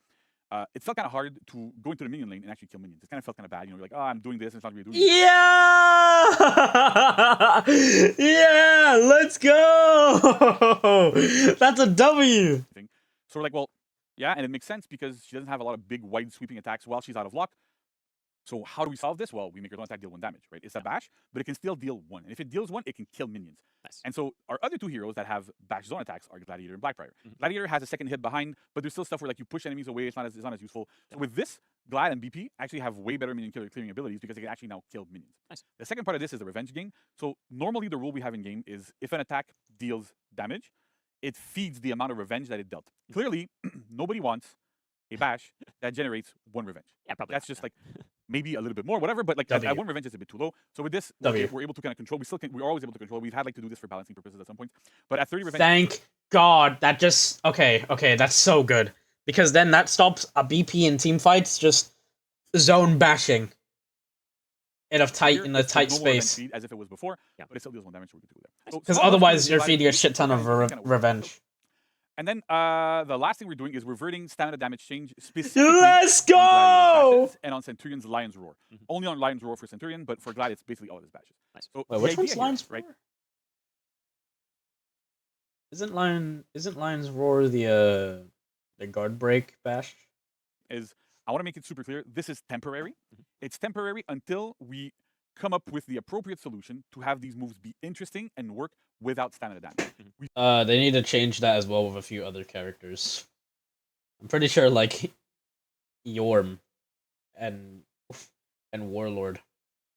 it felt kind of hard to go into the minion lane and actually kill minions. It kind of felt kind of bad. You're like, oh, I'm doing this, and it's not really doing this. Yeah! Yeah! Let's go! That's a W! So we're like, well, yeah, and it makes sense because she doesn't have a lot of big, wide sweeping attacks while she's out of lock. So how do we solve this? Well, we make her zone attack deal 1 damage, right? It's a bash, but it can still deal 1. And if it deals 1, it can kill minions. Nice. And so our other 2 heroes that have bash zone attacks are Gladiator and Blackbriar. Gladiator has a second hit behind, but there's still stuff where like you push enemies away. It's not as useful. So with this, Glad and BP actually have way better minion clearing abilities because they can actually now kill minions. Nice. The second part of this is the revenge game. So normally the rule we have in game is if an attack deals damage, it feeds the amount of revenge that it dealt. Clearly, nobody wants a bash that generates 1 revenge. Yeah, probably. That's just like maybe a little bit more, whatever. But like at 1 revenge is a bit too low. So with this, we're able to kind of control. We're always able to control. We've had like to do this for balancing purposes at some point. But at 30 revenge, Thank God. That just okay. That's so good because then that stops a BP in team fights just zone bashing in a tight space. speed as if it was before, but it still deals 1 damage. So we can do that. Because otherwise, you're feeding a shit ton of revenge. And then the last thing we're doing is reverting stamina damage change specifically. Let's go! On bashes and on Centurion's Lion's Roar. Only on Lion's Roar for Centurion, but for Glad, it's basically all of his bashes. Nice. So wait, which one's here, Lion's right? Isn't Lion's Roar the guard break bash? Is I want to make it super clear. This is temporary. It's temporary until we come up with the appropriate solution to have these moves be interesting and work without stamina damage. They need to change that as well with a few other characters. I'm pretty sure like Yorm and Warlord.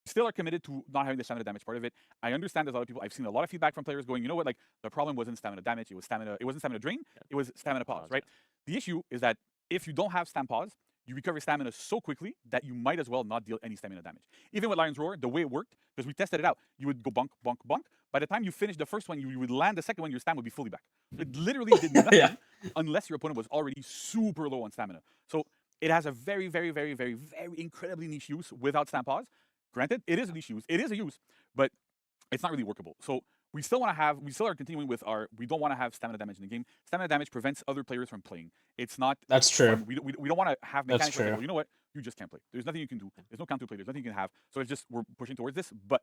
Still are committed to not having the stamina damage part of it. I understand there's a lot of people. I've seen a lot of feedback from players going, you know what, like the problem wasn't stamina damage, it wasn't stamina drain, it was stamina pause, right? The issue is that if you don't have stam pause, you recover stamina so quickly that you might as well not deal any stamina damage. Even with Lion's Roar, the way it worked, because we tested it out, you would go bonk, bonk, bonk. By the time you finish the first one, you would land the second one, your stam would be fully back. It literally did nothing unless your opponent was already super low on stamina. So it has a very, very, very, very, very incredibly niche use without stam pause. Granted, it is a niche use. It is a use, but it's not really workable. So we still are continuing with we don't want to have stamina damage in the game. Stamina damage prevents other players from playing. It's not. That's true. We don't want to have mechanics where, well, you know what? you just can't play. There's nothing you can do. There's no counter play. There's nothing you can have. So it's just we're pushing towards this. But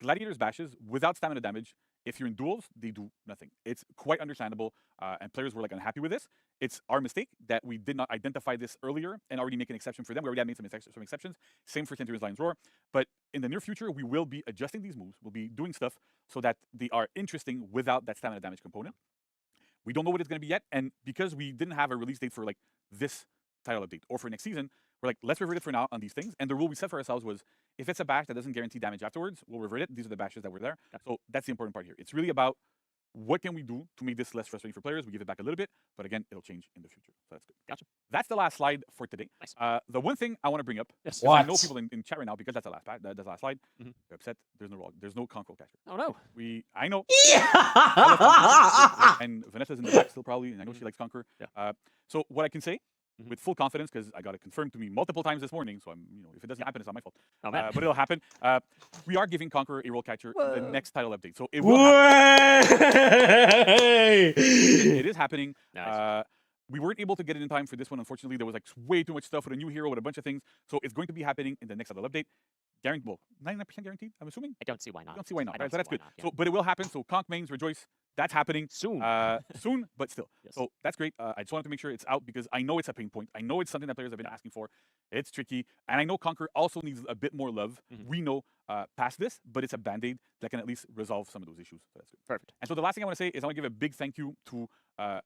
Gladiators bashes without stamina damage, if you're in duels, they do nothing. It's quite understandable, and players were like unhappy with this. It's our mistake that we did not identify this earlier and already make an exception for them. We already had made some exceptions. Same for Centurion's Lion's Roar. But in the near future, we will be adjusting these moves. We'll be doing stuff so that they are interesting without that stamina damage component. We don't know what it's going to be yet, and because we didn't have a release date for like this title update or for next season, we're like, let's revert it for now on these things. And the rule we set for ourselves was, if it's a bash that doesn't guarantee damage afterwards, we'll revert it. These are the bashes that were there. So that's the important part here. It's really about what can we do to make this less frustrating for players. We give it back a little bit, but again, it'll change in the future. So that's good. Gotcha. That's the last slide for today. Nice. The one thing I want to bring up, Yes. I know people in chat right now, because that's the last slide. Mm-hmm. They're upset. There's no conq catcher. Oh no. I know. Yeah. And Vanessa's in the back still probably, and I know she likes Conquer. Yeah. So what I can say with full confidence, because I got it confirmed to me multiple times this morning, so if it doesn't happen, it's not my fault. Oh man. But it'll happen. We are giving Conqueror a role catcher in the next title update, so it will happen. It is happening. Nice. We weren't able to get it in time for this one, unfortunately. There was like way too much stuff with a new hero, with a bunch of things. So it's going to be happening in the next title update. Guaranteed, well, 99% guaranteed, I'm assuming. I don't see why not. I don't see why not. I don't Right? So see that's why good. not, yeah. So, but it will happen. So conq mains, rejoice. That's happening Soon. soon, but still. Yes. So that's great. I just wanted to make sure it's out because I know it's a pain point. I know it's something that players have been asking for. It's tricky, and I know Conquer also needs a bit more love. We know past this, but it's a band-aid that can at least resolve some of those issues. So that's good. Perfect. And so the last thing I want to say is I want to give a big thank you to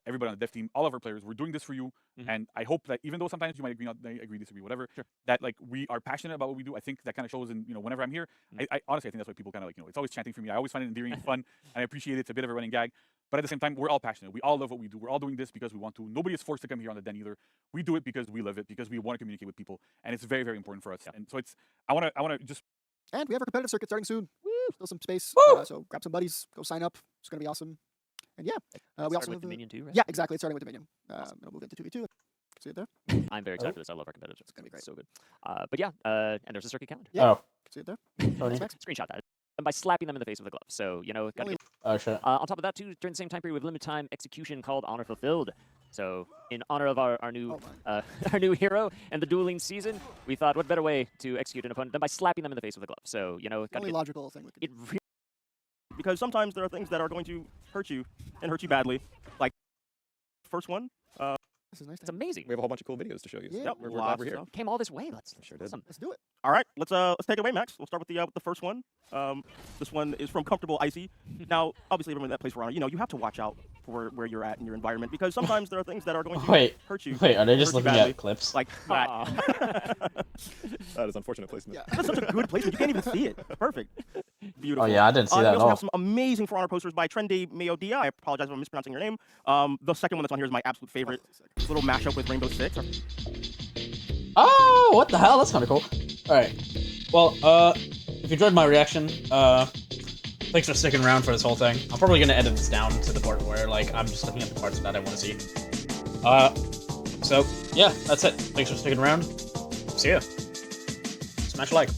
everybody on the dev team, all of our players. We're doing this for you, and I hope that even though sometimes you might agree, disagree, whatever, that like we are passionate about what we do. I think that kind of shows in whenever I'm here. I honestly I think that's why people kind of like it's always chanting for me. I always find it endearing and fun, and I appreciate it. It's a bit of a running gag. But at the same time, we're all passionate. We all love what we do. We're all doing this because we want to. Nobody is forced to come here on the den either. We do it because we love it, because we want to communicate with people, and it's very, very important for us. And so I want to just. And we have our competitive circuit starting soon. Woo! Still some space. So grab some buddies, go sign up. It's gonna be awesome. And yeah, we also with have Dominion too, right? Yeah, exactly. It's starting with Dominion. It'll move into 2v2. See it there? I'm very excited for this. I love our competitive. It's gonna be great. So good. But yeah, and there's a circuit calendar. Yeah. Oh. See it there? Tony. Max. Screenshot that. And by slapping them in the face with a glove. So, gotta get. Oh shit. On top of that, too, during the same time period, we have limited time execution called Honor Fulfilled. So, in honor of our new our new hero and the dueling season, we thought, what better way to execute an opponent than by slapping them in the face with a glove? So, gotta Only get. logical thing we could do. Because sometimes there are things that are going to hurt you and hurt you badly. Like first one. This is nice. It's amazing. We have a whole bunch of cool videos to show you. Yeah. Yep, We're glad we're here. Came all this way. Let's Sure did. awesome. Let's do it. All right, let's take it away, Max. We'll start with the first one. This one is from Comfortable Icy. Now, obviously, everyone that plays for Honor, you have to watch out for where you're at in your environment because sometimes there are things that are going to hurt you. Wait, are they just hurt you looking badly, at clips? like that? That is unfortunate placement. Yeah. That's such a good placement. You can't even see it. Perfect. Beautiful. Oh yeah, I didn't see that We at also all. have some amazing For Honor posters by Trendy Mayodia. I apologize if I'm mispronouncing your name. The second one that's on here is my absolute favorite. This little mashup with Rainbow Six. Oh, what the hell? That's kind of cool. All right. Well, if you enjoyed my reaction, thanks for sticking around for this whole thing. I'm probably gonna edit this down to the part where like I'm just looking at the parts that I want to see. So yeah, that's it. Thanks for sticking around. See ya. Smash a like.